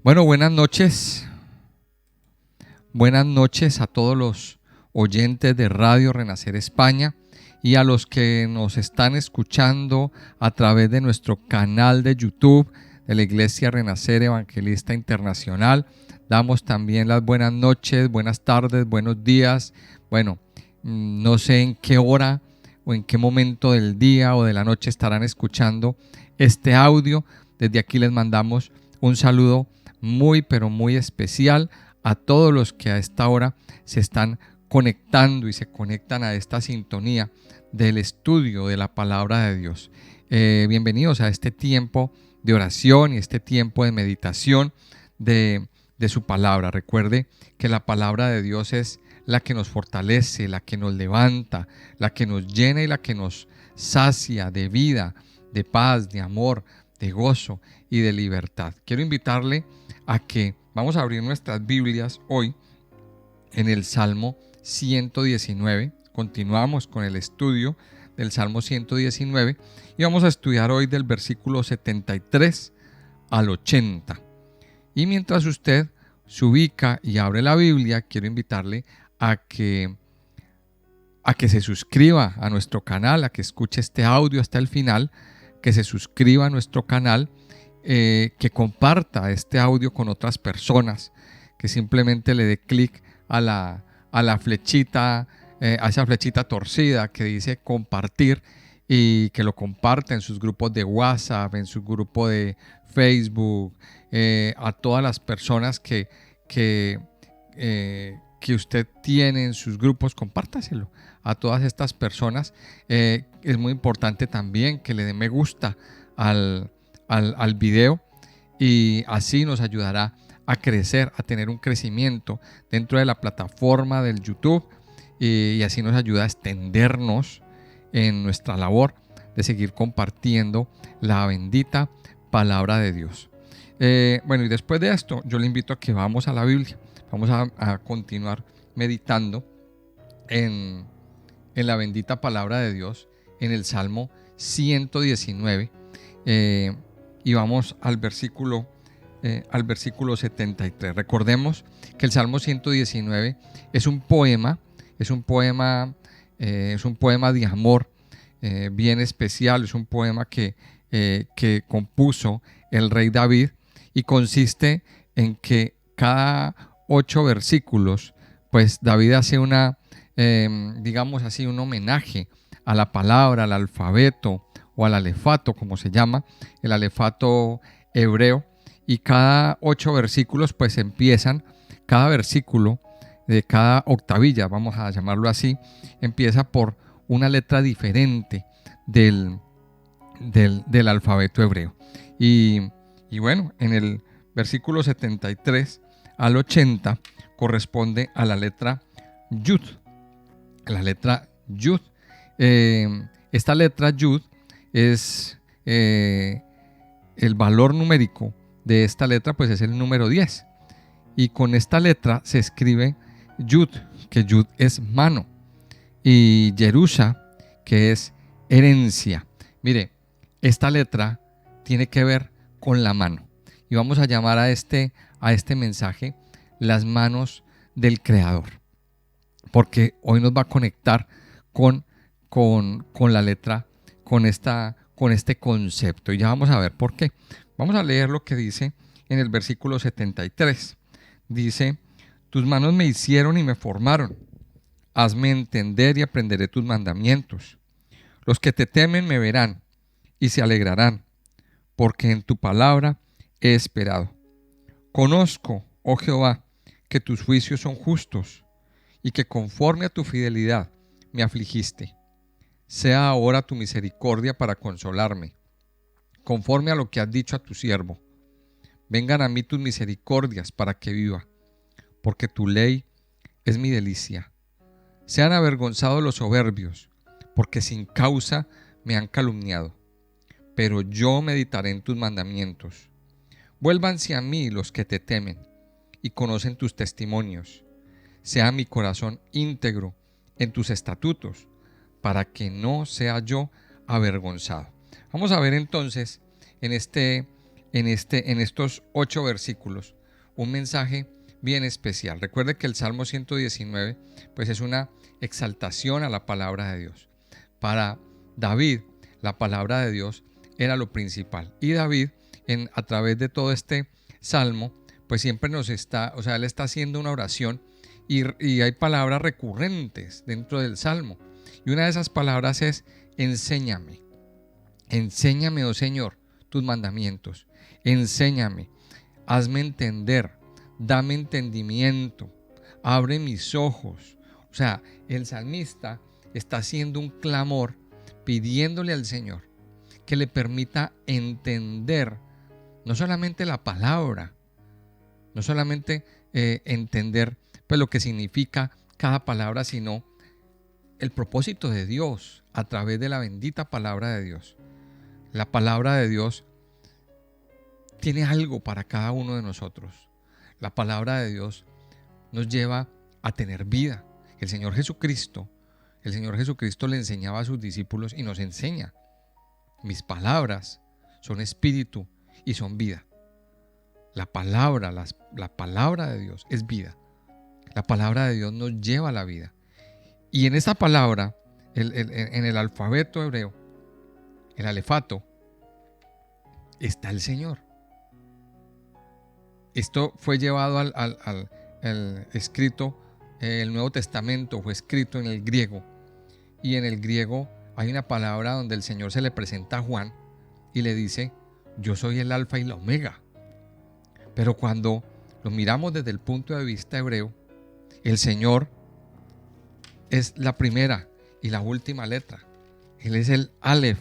Bueno, buenas noches. Buenas noches a todos los oyentes de Radio Renacer España y a los que nos están escuchando a través de nuestro canal de YouTube de la Iglesia Renacer Evangelista Internacional. Damos también las buenas noches, buenas tardes, buenos días. Bueno, no sé en qué hora o en qué momento del día o de la noche estarán escuchando este audio. Desde aquí les mandamos un saludo muy pero muy especial a todos los que a esta hora se están conectando y se conectan a esta sintonía del estudio de la palabra de Dios. Bienvenidos a este tiempo de oración y este tiempo de meditación de su palabra. Recuerde que la palabra de Dios es la que nos fortalece, la que nos levanta, la que nos llena y la que nos sacia de vida, de paz, de amor, de gozo y de libertad. Quiero invitarle a que vamos a abrir nuestras Biblias hoy en el Salmo 119. Continuamos con el estudio del Salmo 119 y vamos a estudiar hoy del versículo 73 al 80. Y mientras usted se ubica y abre la Biblia, quiero invitarle a que se suscriba a nuestro canal, a que escuche este audio hasta el final, que se suscriba a nuestro canal, que comparta este audio con otras personas, que simplemente le dé clic a la flechita, a esa flechita torcida que dice compartir y que lo comparta en sus grupos de WhatsApp, en su grupo de Facebook, a todas las personas que usted tiene en sus grupos, compártaselo a todas estas personas. Es muy importante también que le dé me gusta al video y así nos ayudará a crecer, a tener un crecimiento dentro de la plataforma del YouTube y así nos ayuda a extendernos en nuestra labor de seguir compartiendo la bendita palabra de Dios. Bueno, y después de esto yo le invito a que vamos a la Biblia. Vamos a continuar meditando en la bendita palabra de Dios en el Salmo 119 y vamos al versículo 73. Recordemos que el Salmo 119 es un poema de amor bien especial. Es un poema que compuso el rey David y consiste en que cada 8 versículos, pues David hace digamos así, un homenaje a la palabra, al alfabeto o al alefato, como se llama, el alefato hebreo, y cada 8 versículos pues empiezan, cada versículo de cada octavilla, vamos a llamarlo así, empieza por una letra diferente del alfabeto hebreo. Y bueno, en el versículo 73 al 80 corresponde a la letra Yud. La letra Yud. Esta letra Yud es el valor numérico de esta letra, pues es el número 10. Y con esta letra se escribe Yud, que Yud es mano, y Yerusha, que es herencia. Mire, esta letra tiene que ver con la mano. Y vamos a llamar a este mensaje las manos del Creador, porque hoy nos va a conectar con la letra, con este concepto, y ya vamos a ver por qué. Vamos a leer lo que dice en el versículo 73. Dice: tus manos me hicieron y me formaron, hazme entender y aprenderé tus mandamientos. Los que te temen me verán y se alegrarán, porque en tu palabra he esperado. Conozco, oh Jehová, que tus juicios son justos y que conforme a tu fidelidad me afligiste. Sea ahora tu misericordia para consolarme, conforme a lo que has dicho a tu siervo. Vengan a mí tus misericordias para que viva, porque tu ley es mi delicia. Sean avergonzados los soberbios, porque sin causa me han calumniado. Pero yo meditaré en tus mandamientos. Vuélvanse a mí los que te temen y conocen tus testimonios. Sea mi corazón íntegro en tus estatutos, para que no sea yo avergonzado. Vamos a ver entonces en estos 8 versículos un mensaje bien especial. Recuerde que el Salmo 119 pues es una exaltación a la palabra de Dios. Para David, la palabra de Dios era lo principal. Y David, a través de todo este salmo, pues siempre él está haciendo una oración y hay palabras recurrentes dentro del salmo. Y una de esas palabras es: enséñame. Enséñame, oh Señor, tus mandamientos. Enséñame, hazme entender, dame entendimiento, abre mis ojos. O sea, el salmista está haciendo un clamor pidiéndole al Señor que le permita entender no solamente la palabra, no solamente entender pues lo que significa cada palabra, sino el propósito de Dios a través de la bendita palabra de Dios. La palabra de Dios tiene algo para cada uno de nosotros. La palabra de Dios nos lleva a tener vida. El Señor Jesucristo le enseñaba a sus discípulos y nos enseña: mis palabras son espíritu y son vida. La palabra de Dios es vida. La palabra de Dios nos lleva a la vida. Y en esta palabra, en el alfabeto hebreo, el alefato, está el Señor. Esto fue llevado al escrito, el Nuevo Testamento fue escrito en el griego. Y en el griego hay una palabra donde el Señor se le presenta a Juan y le dice: yo soy el alfa y la omega. Pero cuando lo miramos desde el punto de vista hebreo, el Señor es la primera y la última letra. Él es el Aleph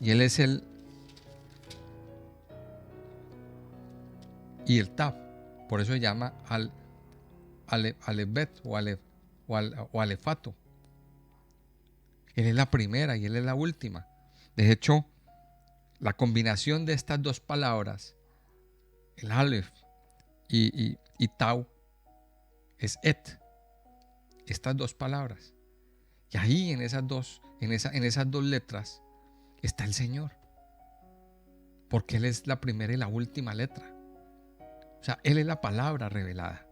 y Él es el Tav. Por eso se llama Aleph-Bet o Alefato. Él es la primera y Él es la última. De hecho, la combinación de estas dos palabras, el Aleph y Tau, es Et. Estas dos palabras. Y ahí en esas dos letras está el Señor. Porque Él es la primera y la última letra. O sea, Él es la palabra revelada.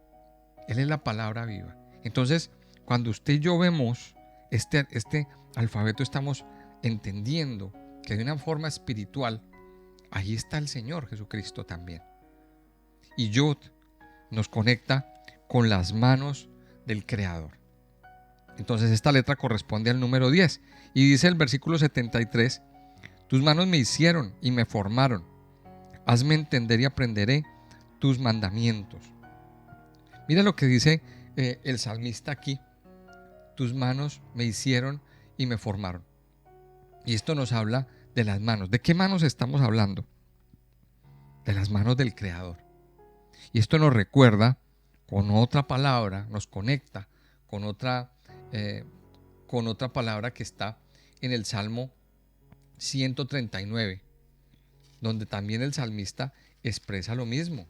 Él es la palabra viva. Entonces, cuando usted y yo vemos este alfabeto, estamos entendiendo que de una forma espiritual, ahí está el Señor Jesucristo también. Y Yod nos conecta con las manos del Creador. Entonces esta letra corresponde al número 10. Y dice el versículo 73: tus manos me hicieron y me formaron. Hazme entender y aprenderé tus mandamientos. Mira lo que dice el salmista aquí: tus manos me hicieron y me formaron. Y esto nos habla de las manos. ¿De qué manos estamos hablando? De las manos del Creador. Y esto nos recuerda con otra palabra, nos conecta con otra palabra que está en el Salmo 139, donde también el salmista expresa lo mismo.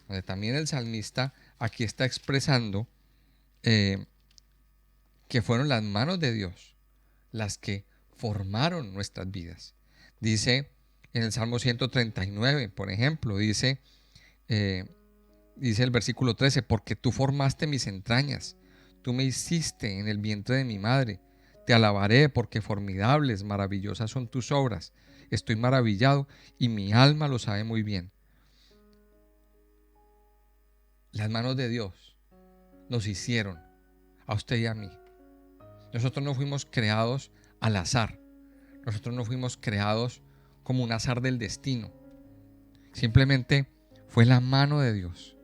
Donde también el salmista aquí está expresando que fueron las manos de Dios las que formaron nuestras vidas. Dice en el Salmo 139, por ejemplo, dice el versículo 13: porque tú formaste mis entrañas, tú me hiciste en el vientre de mi madre. Te alabaré porque formidables, maravillosas son tus obras. Estoy maravillado y mi alma lo sabe muy bien. Las manos de Dios nos hicieron a usted y a mí. Nosotros no fuimos creados al azar. Nosotros no fuimos creados como un azar del destino. Simplemente fue la mano de Dios.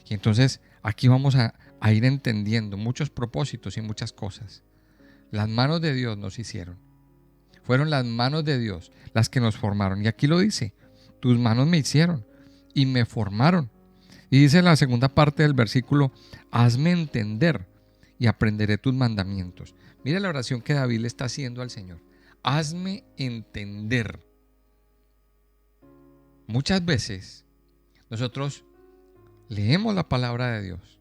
Y entonces aquí vamos a ir entendiendo muchos propósitos y muchas cosas. Las manos de Dios nos hicieron. Fueron las manos de Dios las que nos formaron. Y aquí lo dice: tus manos me hicieron y me formaron. Y dice en la segunda parte del versículo: hazme entender y aprenderé tus mandamientos. Mira la oración que David le está haciendo al Señor: hazme entender. Muchas veces nosotros leemos la palabra de Dios,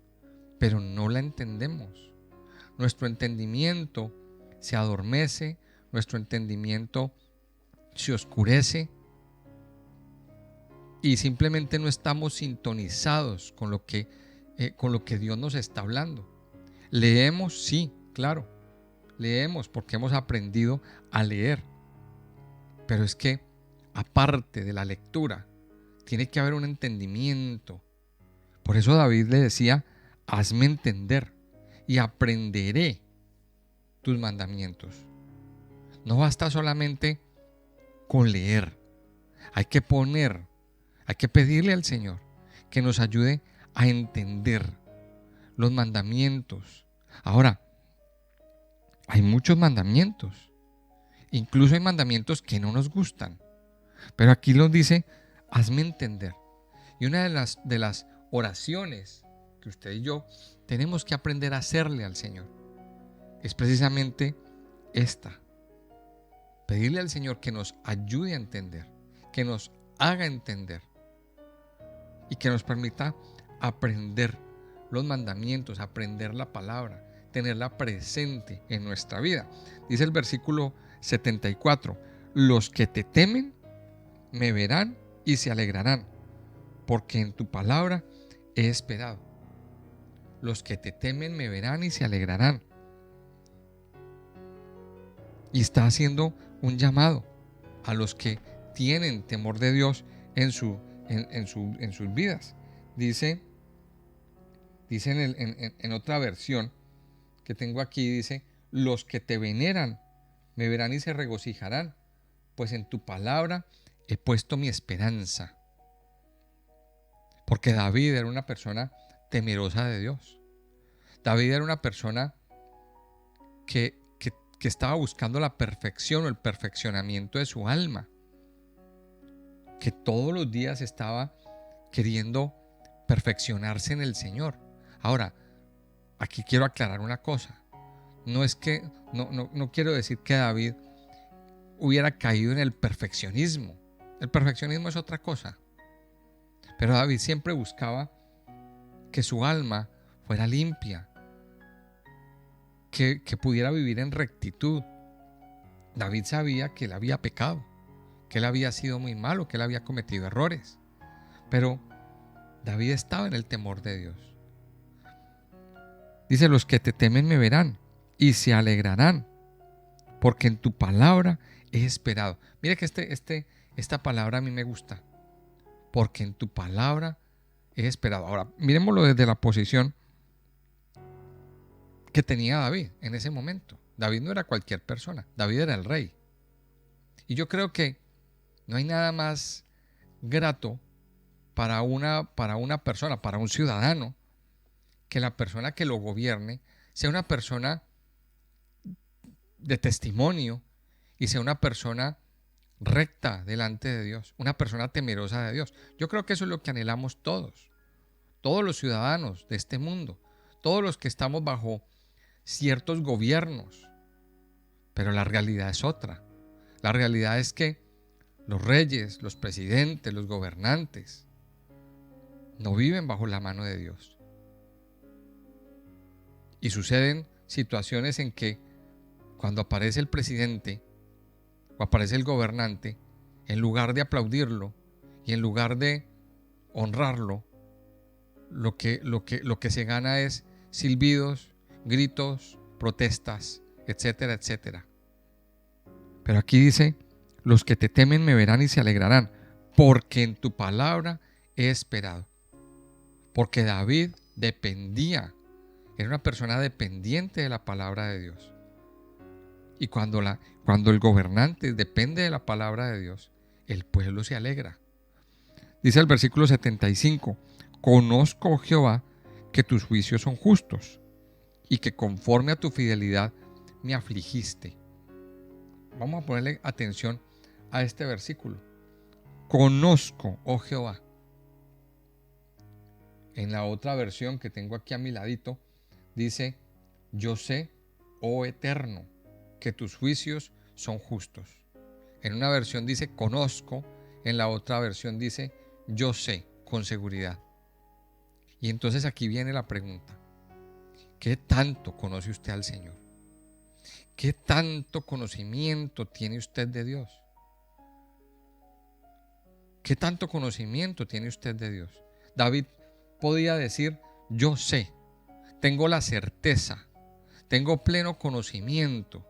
pero no la entendemos. Nuestro entendimiento se adormece, nuestro entendimiento se oscurece. y simplemente no estamos sintonizados con lo que Dios nos está hablando. Leemos, sí, claro, leemos porque hemos aprendido a leer, pero es que aparte de la lectura, tiene que haber un entendimiento. Por eso David le decía, hazme entender y aprenderé tus mandamientos. No basta solamente con leer, hay que pedirle al Señor que nos ayude a entender los mandamientos. Ahora, hay muchos mandamientos, incluso hay mandamientos que no nos gustan, pero aquí nos dice, hazme entender. Y una de las oraciones que usted y yo tenemos que aprender a hacerle al Señor es precisamente esta: pedirle al Señor que nos ayude a entender, que nos haga entender y que nos permita aprender los mandamientos, aprender la palabra, tenerla presente en nuestra vida. Dice el versículo 74, los que te temen me verán y se alegrarán, porque en tu palabra he esperado. Los que te temen me verán y se alegrarán. Y está haciendo un llamado a los que tienen temor de Dios en sus vidas. Dice en otra versión que tengo aquí, dice, los que te veneran me verán y se regocijarán, pues en tu palabra he puesto mi esperanza. Porque David era una persona temerosa de Dios. David era una persona que estaba buscando la perfección o el perfeccionamiento de su alma, que todos los días estaba queriendo perfeccionarse en el Señor. Ahora, aquí quiero aclarar una cosa. No quiero decir que David hubiera caído en el perfeccionismo. El perfeccionismo es otra cosa. Pero David siempre buscaba que su alma fuera limpia, que pudiera vivir en rectitud. David sabía que él había pecado, que él había sido muy malo, que él había cometido errores. Pero David estaba en el temor de Dios. Dice, los que te temen me verán y se alegrarán, porque en tu palabra he esperado. Mira que esta palabra a mí me gusta. Porque en tu palabra he esperado. Ahora, miremoslo desde la posición que tenía David en ese momento. David no era cualquier persona. David era el rey. Y yo creo que no hay nada más grato para una persona, para un ciudadano, que la persona que lo gobierne sea una persona de testimonio y sea una persona recta delante de Dios, una persona temerosa de Dios. Yo creo que eso es lo que anhelamos todos los ciudadanos de este mundo, todos los que estamos bajo ciertos gobiernos. Pero la realidad es otra. La realidad es que los reyes, los presidentes, los gobernantes no viven bajo la mano de Dios. Y suceden situaciones en que cuando aparece el presidente o aparece el gobernante, en lugar de aplaudirlo y en lugar de honrarlo, lo que se gana es silbidos, gritos, protestas, etcétera, etcétera. Pero aquí dice, los que te temen me verán y se alegrarán, porque en tu palabra he esperado. Porque David era una persona dependiente de la palabra de Dios. Y cuando el gobernante depende de la palabra de Dios, el pueblo se alegra. Dice el versículo 75, conozco, Jehová, que tus juicios son justos y que conforme a tu fidelidad me afligiste. Vamos a ponerle atención a este versículo. Conozco, oh Jehová. En la otra versión que tengo aquí a mi ladito, dice, yo sé, oh Eterno, que tus juicios son justos. En una versión dice conozco, en la otra versión dice yo sé con seguridad. Y entonces aquí viene la pregunta: ¿qué tanto conoce usted al Señor? ¿Qué tanto conocimiento tiene usted de Dios? ¿Qué tanto conocimiento tiene usted de Dios? David podía decir, yo sé, tengo la certeza, tengo pleno conocimiento.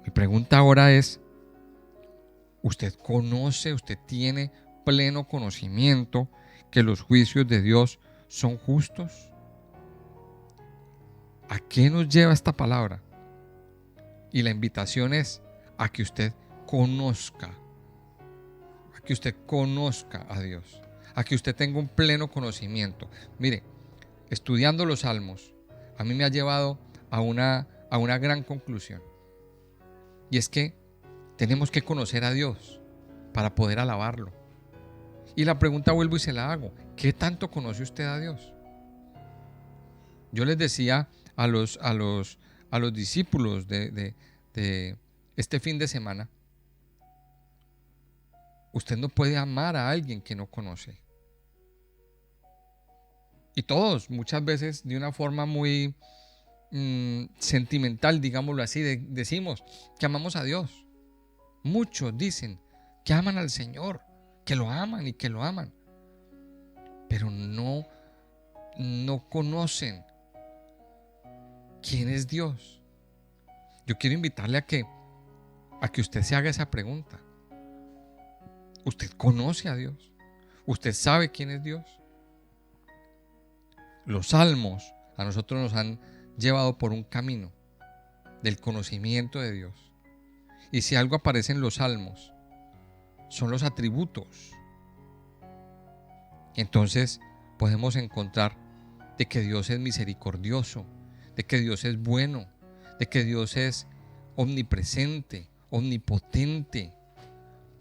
Mi pregunta ahora es, ¿usted conoce, usted tiene pleno conocimiento que los juicios de Dios son justos? ¿A qué nos lleva esta palabra? Y la invitación es a que usted conozca, a Dios, a que usted tenga un pleno conocimiento. Mire, estudiando los salmos, a mí me ha llevado a una gran conclusión. Y es que tenemos que conocer a Dios para poder alabarlo. Y la pregunta vuelvo y se la hago. ¿Qué tanto conoce usted a Dios? Yo les decía a los discípulos de este fin de semana, usted no puede amar a alguien que no conoce. Y todos, muchas veces, de una forma muy sentimental, digámoslo así, decimos que amamos a Dios. Muchos dicen que aman al Señor, que lo aman y que lo aman, pero no conocen quién es Dios. Yo quiero invitarle a que usted se haga esa pregunta. ¿Usted conoce a Dios? ¿Usted sabe quién es Dios? Los salmos a nosotros nos han llevado por un camino del conocimiento de Dios. Y si algo aparece en los salmos, son los atributos. Entonces podemos encontrar de que Dios es misericordioso, de que Dios es bueno, de que Dios es omnipresente, omnipotente,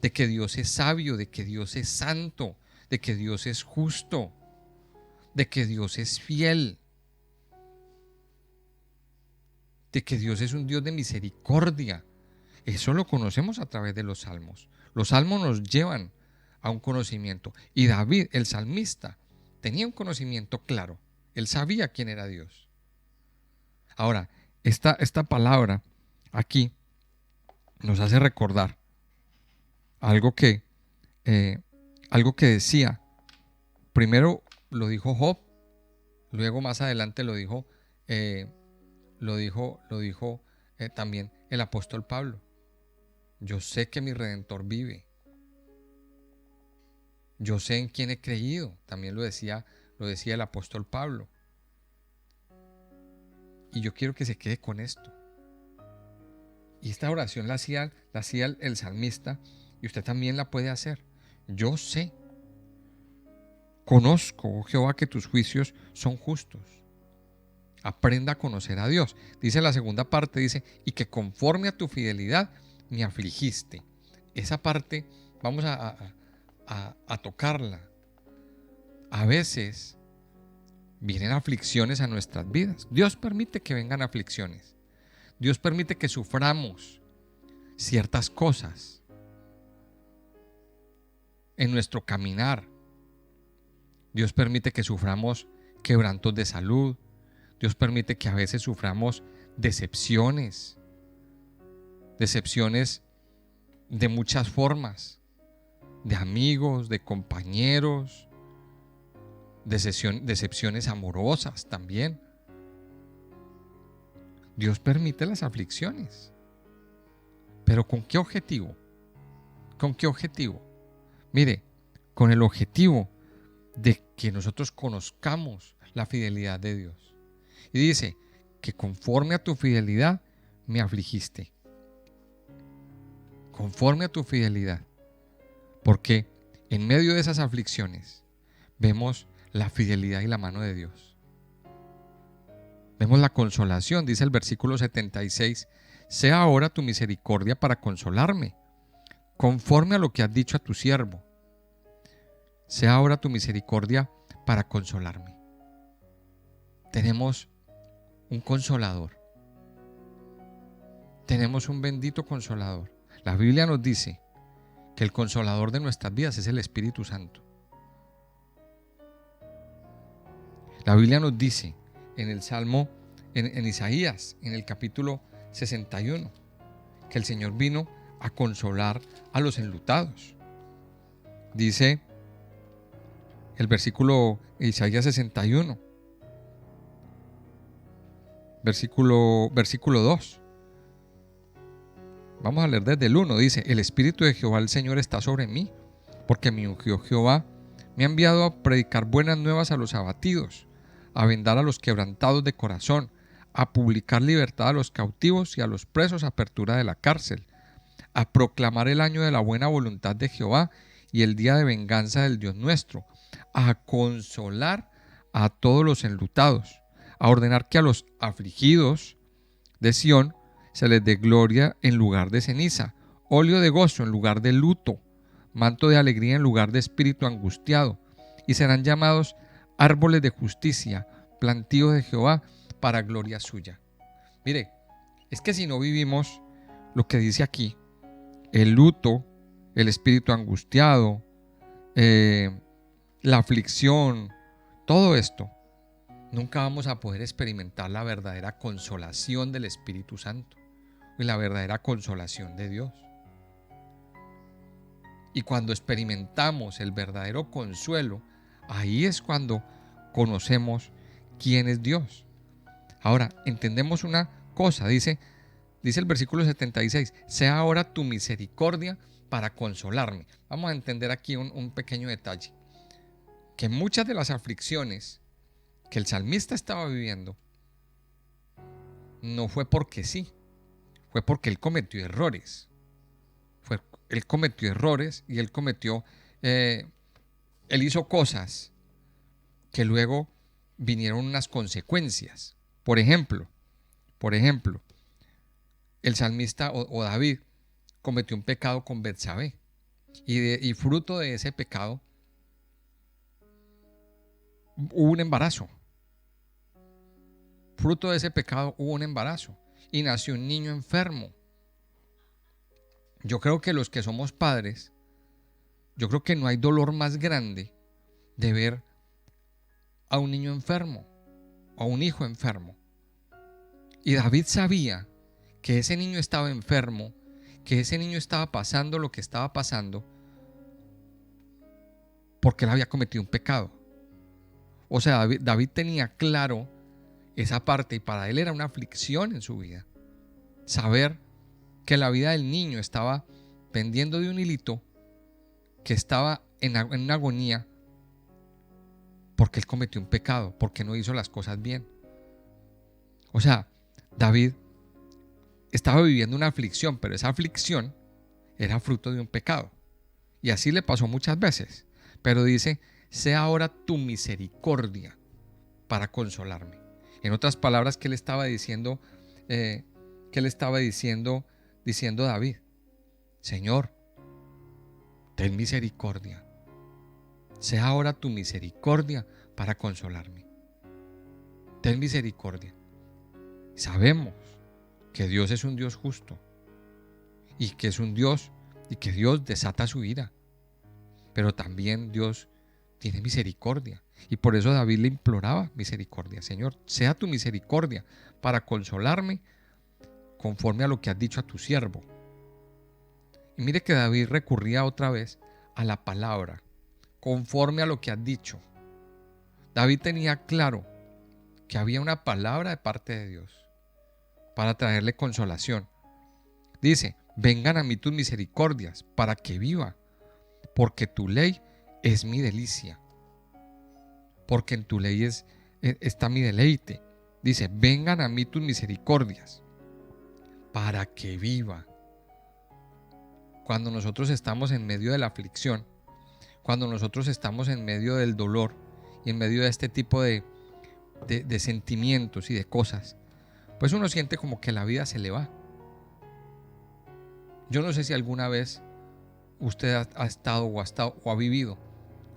de que Dios es sabio, de que Dios es santo, de que Dios es justo, de que Dios es fiel, de que Dios es un Dios de misericordia. Eso lo conocemos a través de los salmos. Los salmos nos llevan a un conocimiento. Y David, el salmista, tenía un conocimiento claro. Él sabía quién era Dios. Ahora, esta palabra aquí nos hace recordar algo que decía. Primero lo dijo Job, luego más adelante lo dijo también el apóstol Pablo. Yo sé que mi Redentor vive. Yo sé en quién he creído. También lo decía el apóstol Pablo. Y yo quiero que se quede con esto. Y esta oración la hacía el salmista, y usted también la puede hacer. Yo sé, conozco, oh Jehová, que tus juicios son justos. Aprenda a conocer a Dios. Dice la segunda parte, dice, y que conforme a tu fidelidad me afligiste. Esa parte vamos a tocarla. A veces vienen aflicciones a nuestras vidas. Dios permite que vengan aflicciones. Dios permite que suframos ciertas cosas en nuestro caminar. Dios permite que suframos quebrantos de salud. Dios permite que a veces suframos decepciones de muchas formas, de amigos, de compañeros, decepciones amorosas también. Dios permite las aflicciones. ¿Pero con qué objetivo? ¿Con qué objetivo? Mire, con el objetivo de que nosotros conozcamos la fidelidad de Dios. Y dice, que conforme a tu fidelidad me afligiste. Conforme a tu fidelidad. Porque en medio de esas aflicciones vemos la fidelidad y la mano de Dios. Vemos la consolación, dice el versículo 76, sea ahora tu misericordia para consolarme, conforme a lo que has dicho a tu siervo. Sea ahora tu misericordia para consolarme. Tenemos un consolador. Tenemos un bendito consolador. La Biblia nos dice que el consolador de nuestras vidas es el Espíritu Santo. La Biblia nos dice en el Salmo, en Isaías, en el capítulo 61, que el Señor vino a consolar a los enlutados. Dice el versículo Isaías 61, versículo 2. Vamos a leer desde el 1. Dice: el Espíritu de Jehová el Señor está sobre mí, porque me ungió Jehová. Me ha enviado a predicar buenas nuevas a los abatidos, a vendar a los quebrantados de corazón, a publicar libertad a los cautivos y a los presos, apertura de la cárcel, a proclamar el año de la buena voluntad de Jehová y el día de venganza del Dios nuestro, a consolar a todos los enlutados, a ordenar que a los afligidos de Sión se les dé gloria en lugar de ceniza, óleo de gozo en lugar de luto, manto de alegría en lugar de espíritu angustiado, y serán llamados árboles de justicia, plantío de Jehová para gloria suya. Mire, es que si no vivimos lo que dice aquí, el luto, el espíritu angustiado, la aflicción, todo esto, nunca vamos a poder experimentar la verdadera consolación del Espíritu Santo y la verdadera consolación de Dios. Y cuando experimentamos el verdadero consuelo, ahí es cuando conocemos quién es Dios. Ahora, entendemos una cosa, dice el versículo 76, sea ahora tu misericordia para consolarme. Vamos a entender aquí un pequeño detalle, que muchas de las aflicciones que el salmista estaba viviendo no fue porque sí, fue porque él cometió errores. Él cometió errores y él hizo cosas que luego vinieron unas consecuencias. Por ejemplo, el salmista o David cometió un pecado con Betsabé y fruto de ese pecado hubo un embarazo. Fruto de ese pecado hubo un embarazo y nació un niño enfermo. Yo creo que los que somos padres, yo creo que no hay dolor más grande de ver a un niño enfermo, a un hijo enfermo. Y David sabía que ese niño estaba enfermo, que ese niño estaba pasando lo que estaba pasando porque él había cometido un pecado. O sea, David tenía claro esa parte y para él era una aflicción en su vida saber que la vida del niño estaba pendiendo de un hilito, que estaba en una agonía porque él cometió un pecado, porque no hizo las cosas bien. O sea, David estaba viviendo una aflicción, pero esa aflicción era fruto de un pecado. Y así le pasó muchas veces. Pero dice, sea ahora tu misericordia para consolarme. En otras palabras, ¿qué le estaba diciendo? Diciendo David, Señor, ten misericordia. Sea ahora tu misericordia para consolarme. Ten misericordia. Sabemos que Dios es un Dios justo y que es un Dios y que Dios desata su ira. Pero también Dios tiene misericordia. Y por eso David le imploraba misericordia. Señor, sea tu misericordia para consolarme conforme a lo que has dicho a tu siervo. Y mire que David recurría otra vez a la palabra, conforme a lo que has dicho. David tenía claro que había una palabra de parte de Dios para traerle consolación. Dice, vengan a mí tus misericordias para que viva, porque tu ley es mi delicia. Porque en tu ley está mi deleite. Dice, vengan a mí tus misericordias para que viva. Cuando nosotros estamos en medio de la aflicción, cuando nosotros estamos en medio del dolor y en medio de este tipo de sentimientos y de cosas, pues uno siente como que la vida se le va. Yo no sé si alguna vez usted ha estado o ha vivido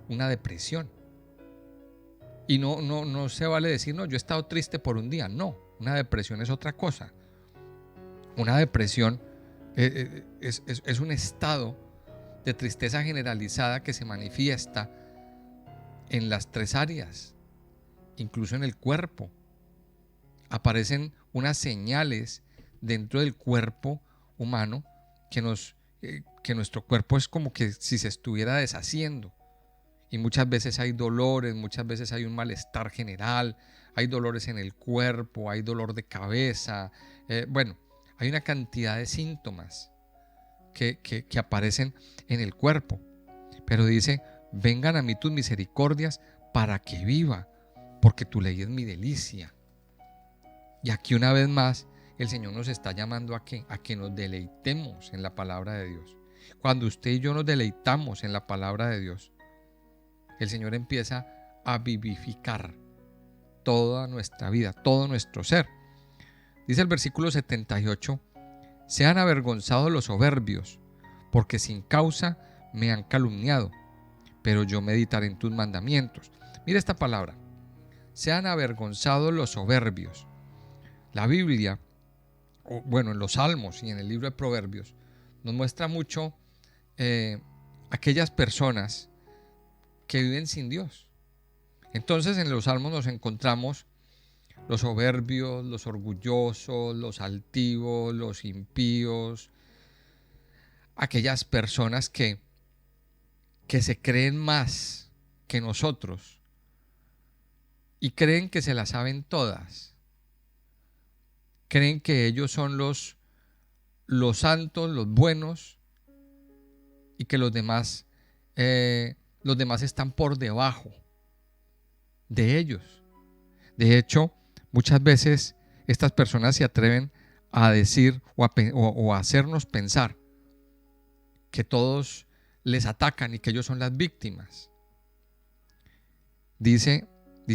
una depresión. Y no se vale decir, no, yo he estado triste por un día. No, una depresión es otra cosa. Una depresión es un estado de tristeza generalizada que se manifiesta en las tres áreas, incluso en el cuerpo. Aparecen unas señales dentro del cuerpo humano que nos que nuestro cuerpo es como que si se estuviera deshaciendo. Y muchas veces hay dolores, muchas veces hay un malestar general, hay dolores en el cuerpo, hay dolor de cabeza. Bueno, hay una cantidad de síntomas que aparecen en el cuerpo. Pero dice, vengan a mí tus misericordias para que viva, porque tu ley es mi delicia. Y aquí una vez más, el Señor nos está llamando a que nos deleitemos en la palabra de Dios. Cuando usted y yo nos deleitamos en la palabra de Dios, el Señor empieza a vivificar toda nuestra vida, todo nuestro ser. Dice el versículo 78, sean avergonzados los soberbios, porque sin causa me han calumniado, pero yo meditaré en tus mandamientos. Mira esta palabra, sean avergonzados los soberbios. La Biblia, bueno, en los Salmos y en el libro de Proverbios, nos muestra mucho aquellas personas que viven sin Dios. Entonces en los Salmos nos encontramos los soberbios, los orgullosos, los altivos, los impíos, aquellas personas que se creen más que nosotros y creen que se las saben todas. Creen que ellos son los santos, los buenos, y que los demás están por debajo de ellos. De hecho, muchas veces estas personas se atreven a decir o a hacernos pensar que todos les atacan y que ellos son las víctimas. Dice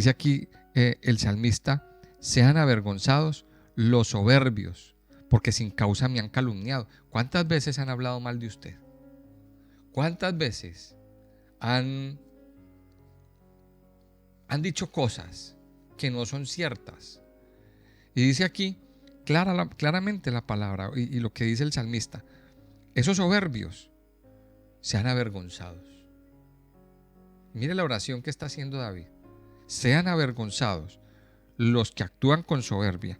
aquí el salmista, sean avergonzados los soberbios, porque sin causa me han calumniado. ¿Cuántas veces han hablado mal de usted? ¿Cuántas veces han dicho cosas que no son ciertas? Y dice aquí claramente la palabra y lo que dice el salmista, esos soberbios sean avergonzados. Mire la oración que está haciendo David. Sean avergonzados los que actúan con soberbia.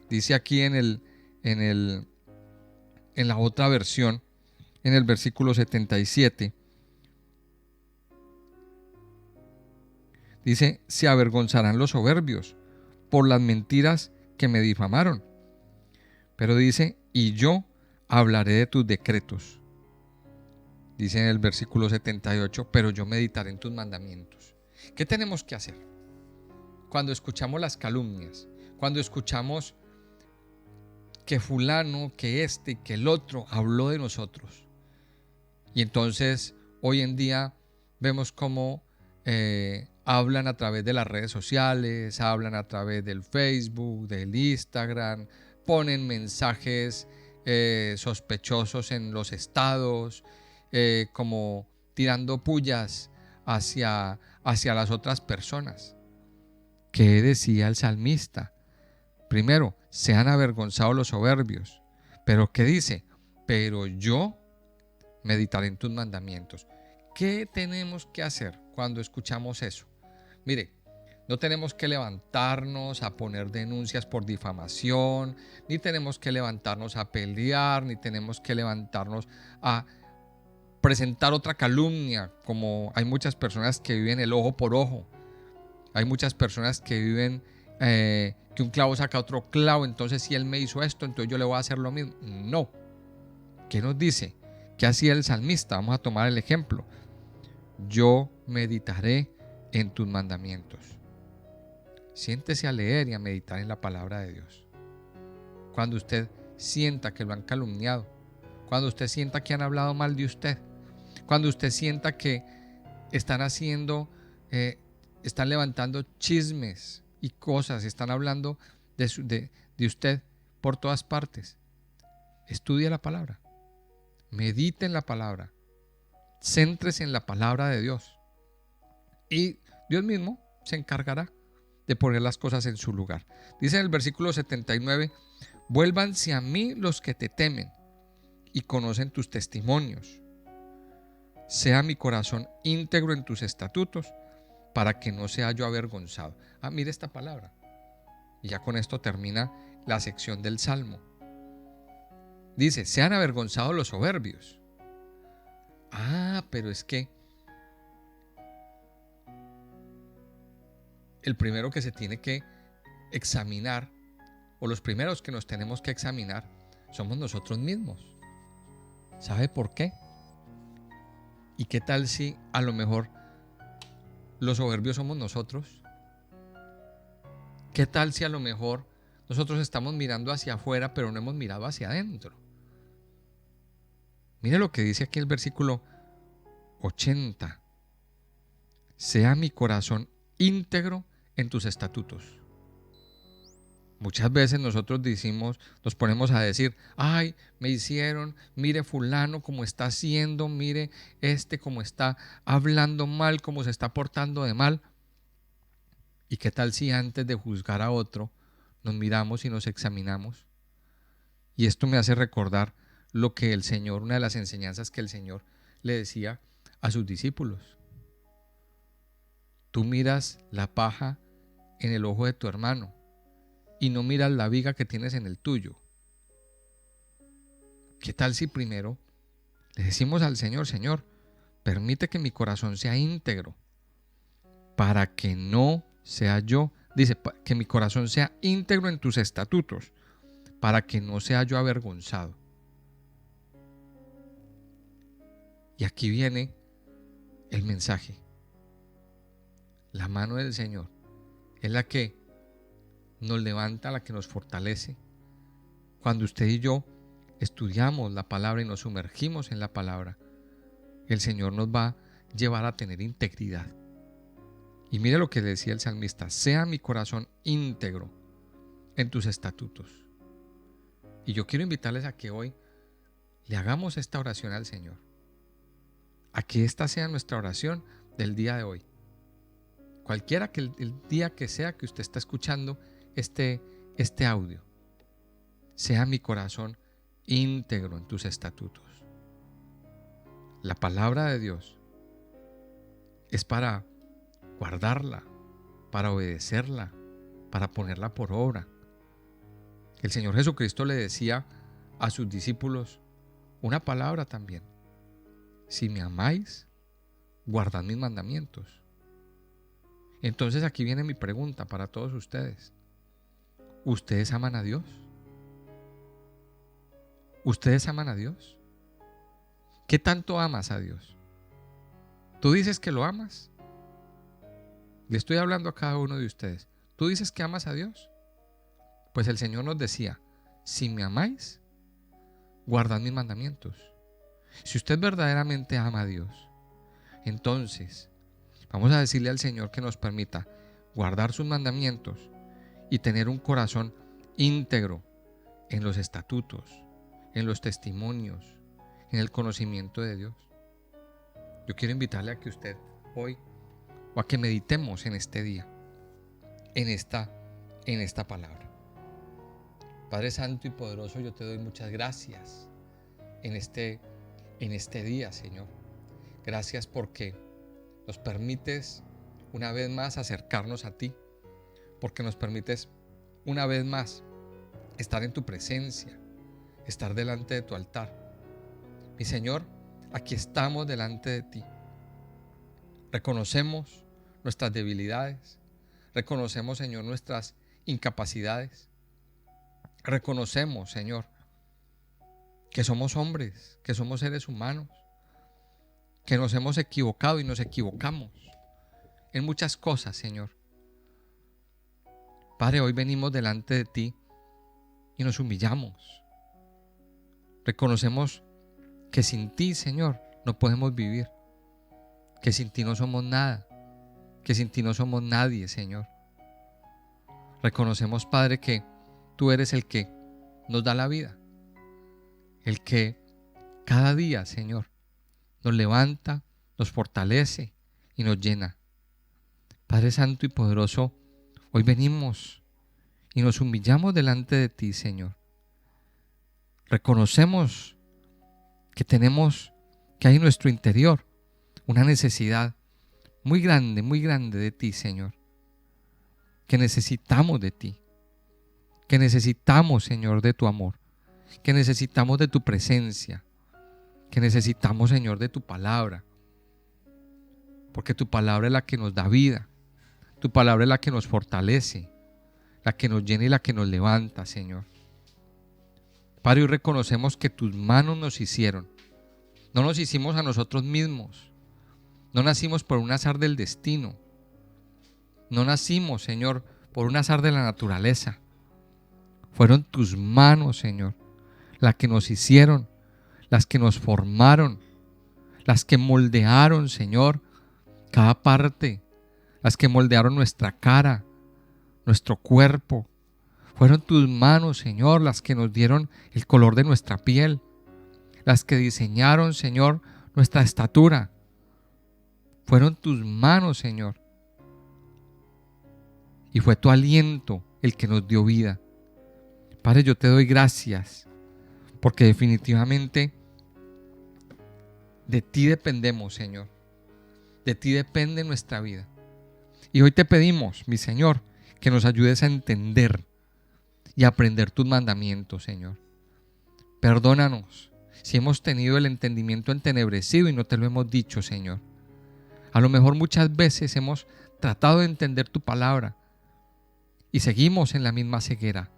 Dice aquí en la otra versión, en el versículo 77, dice, se avergonzarán los soberbios por las mentiras que me difamaron. Pero dice, y yo hablaré de tus decretos. Dice en el versículo 78, pero yo meditaré en tus mandamientos. ¿Qué tenemos que hacer? Cuando escuchamos las calumnias, cuando escuchamos que fulano, que este y que el otro habló de nosotros. Y entonces hoy en día vemos cómo hablan a través de las redes sociales, hablan a través del Facebook, del Instagram, ponen mensajes sospechosos en los estados, como tirando pullas hacia las otras personas. ¿Qué decía el salmista? Primero, sean avergonzados los soberbios. Pero ¿qué dice? Pero yo meditaré en tus mandamientos. ¿Qué tenemos que hacer cuando escuchamos eso? Mire, no tenemos que levantarnos a poner denuncias por difamación, ni tenemos que levantarnos a pelear, ni tenemos que levantarnos a presentar otra calumnia, como hay muchas personas que viven el ojo por ojo. Hay muchas personas que viven que un clavo saca otro clavo, entonces si él me hizo esto, entonces yo le voy a hacer lo mismo. No. ¿Qué nos dice? ¿Qué hacía el salmista? Vamos a tomar el ejemplo. Yo meditaré en tus mandamientos. Siéntese a leer y a meditar en la palabra de Dios. Cuando usted sienta que lo han calumniado, cuando usted sienta que han hablado mal de usted, cuando usted sienta que están están levantando chismes y cosas, están hablando de usted por todas partes, estudie la palabra, medite en la palabra, céntrese en la palabra de Dios y Dios mismo se encargará de poner las cosas en su lugar. Dice en el versículo 79, vuélvanse a mí los que te temen y conocen tus testimonios. Sea mi corazón íntegro en tus estatutos, para que no sea yo avergonzado. Mire esta palabra. Y ya con esto termina la sección del Salmo. Dice, sean avergonzados los soberbios. Pero es que el primero que se tiene que examinar, o los primeros que nos tenemos que examinar, somos nosotros mismos. ¿Sabe por qué? ¿Y qué tal si a lo mejor los soberbios somos nosotros? ¿Qué tal si a lo mejor nosotros estamos mirando hacia afuera, pero no hemos mirado hacia adentro? Mire lo que dice aquí el versículo 80. Sea mi corazón íntegro en tus estatutos. Muchas veces nosotros nos ponemos a decir, ay, me hicieron, mire fulano cómo está haciendo, mire cómo está hablando mal, cómo se está portando de mal. ¿Y qué tal si antes de juzgar a otro nos miramos y nos examinamos? Y esto me hace recordar lo que el Señor, una de las enseñanzas que el Señor le decía a sus discípulos. Tú miras la paja en el ojo de tu hermano y no miras la viga que tienes en el tuyo. ¿Qué tal si primero le decimos al Señor, Señor, permite que mi corazón sea íntegro para que no sea yo, dice, que mi corazón sea íntegro en tus estatutos, para que no sea yo avergonzado? Y aquí viene el mensaje. La mano del Señor es la que nos levanta, la que nos fortalece. Cuando usted y yo estudiamos la palabra y nos sumergimos en la palabra, el Señor nos va a llevar a tener integridad. Y mire lo que le decía el salmista: sea mi corazón íntegro en tus estatutos. Y yo quiero invitarles a que hoy le hagamos esta oración al Señor, a que esta sea nuestra oración del día de hoy. Cualquiera que el día que sea que usted está escuchando este audio, sea mi corazón íntegro en tus estatutos. La palabra de Dios es para guardarla, para obedecerla, para ponerla por obra. El Señor Jesucristo le decía a sus discípulos una palabra también: si me amáis, guardad mis mandamientos. Entonces aquí viene mi pregunta para todos ustedes. ¿Ustedes aman a Dios? ¿Ustedes aman a Dios? ¿Qué tanto amas a Dios? ¿Tú dices que lo amas? Le estoy hablando a cada uno de ustedes. ¿Tú dices que amas a Dios? Pues el Señor nos decía: si me amáis, guardad mis mandamientos. Si usted verdaderamente ama a Dios, entonces vamos a decirle al Señor que nos permita guardar sus mandamientos y tener un corazón íntegro en los estatutos, en los testimonios, en el conocimiento de Dios. Yo quiero invitarle a que usted hoy, o a que meditemos en este día, en esta palabra. Padre Santo y Poderoso, yo te doy muchas gracias en este día, Señor. Gracias porque nos permites una vez más acercarnos a ti, porque nos permites una vez más estar en tu presencia, estar delante de tu altar. Mi Señor, aquí estamos delante de ti. Reconocemos nuestras debilidades, reconocemos, Señor, nuestras incapacidades. Reconocemos, Señor, que somos hombres, que somos seres humanos, que nos hemos equivocado y nos equivocamos en muchas cosas, Señor. Padre, hoy venimos delante de ti y nos humillamos. Reconocemos que sin ti, Señor, no podemos vivir, que sin ti no somos nada, que sin ti no somos nadie, Señor. Reconocemos, Padre, que tú eres el que nos da la vida, el que cada día, Señor, nos levanta, nos fortalece y nos llena. Padre Santo y Poderoso, hoy venimos y nos humillamos delante de ti, Señor. Reconocemos que hay en nuestro interior una necesidad muy grande de ti, Señor. Que necesitamos de ti, que necesitamos, Señor, de tu amor, que necesitamos de tu presencia, que necesitamos, Señor, de tu palabra. Porque tu palabra es la que nos da vida. Tu palabra es la que nos fortalece, la que nos llena y la que nos levanta, Señor. Padre, hoy reconocemos que tus manos nos hicieron. No nos hicimos a nosotros mismos. No nacimos por un azar del destino. No nacimos, Señor, por un azar de la naturaleza. Fueron tus manos, Señor, las que nos hicieron, las que nos formaron, las que moldearon, Señor, cada parte, las que moldearon nuestra cara, nuestro cuerpo. Fueron tus manos, Señor, las que nos dieron el color de nuestra piel, las que diseñaron, Señor, nuestra estatura. Fueron tus manos, Señor. Y fue tu aliento el que nos dio vida. Padre, yo te doy gracias, porque definitivamente de ti dependemos, Señor. De ti depende nuestra vida. Y hoy te pedimos, mi Señor, que nos ayudes a entender y aprender tus mandamientos, Señor. Perdónanos si hemos tenido el entendimiento entenebrecido y no te lo hemos dicho, Señor. A lo mejor muchas veces hemos tratado de entender tu palabra y seguimos en la misma ceguera.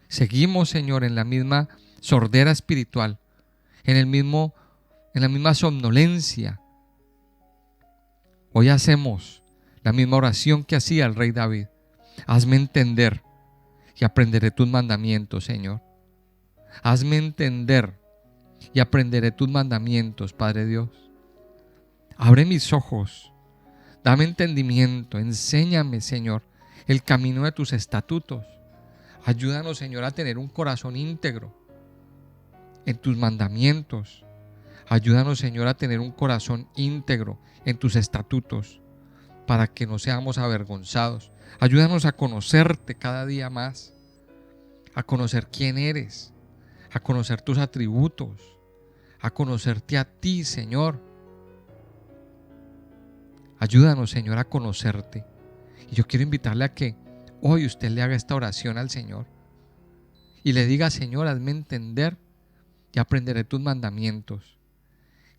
Seguimos, Señor, en la misma sordera espiritual, en la misma somnolencia. Hoy hacemos la misma oración que hacía el rey David. Hazme entender y aprenderé tus mandamientos, Señor. Hazme entender y aprenderé tus mandamientos, Padre Dios. Abre mis ojos, dame entendimiento, enséñame, Señor, el camino de tus estatutos. Ayúdanos, Señor, a tener un corazón íntegro en tus mandamientos. Ayúdanos, Señor, a tener un corazón íntegro en tus estatutos, para que no seamos avergonzados. Ayúdanos a conocerte cada día más, a conocer quién eres, a conocer tus atributos, a conocerte a ti, Señor. Ayúdanos, Señor, a conocerte. Y yo quiero invitarle a que hoy usted le haga esta oración al Señor y le diga: Señor, hazme entender y aprenderé tus mandamientos.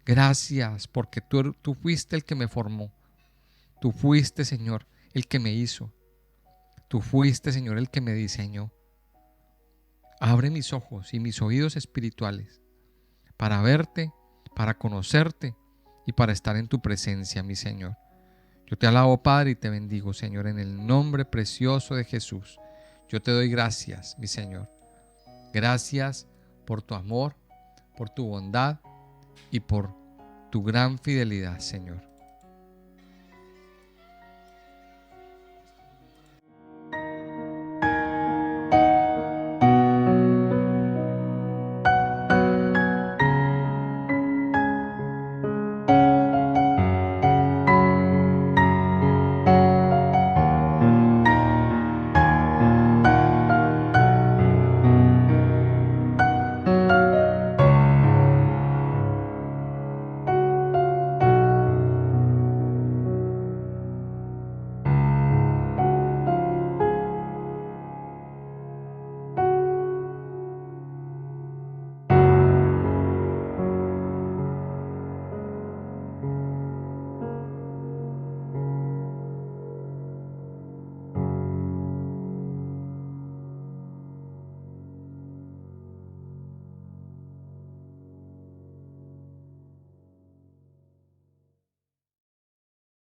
Gracias, porque tú fuiste el que me formó. Tú fuiste, Señor, el que me hizo. Tú fuiste, Señor, el que me diseñó. Abre mis ojos y mis oídos espirituales para verte, para conocerte y para estar en tu presencia, mi Señor. Yo te alabo, Padre, y te bendigo, Señor, en el nombre precioso de Jesús. Yo te doy gracias, mi Señor. Gracias por tu amor, por tu bondad y por tu gran fidelidad, Señor.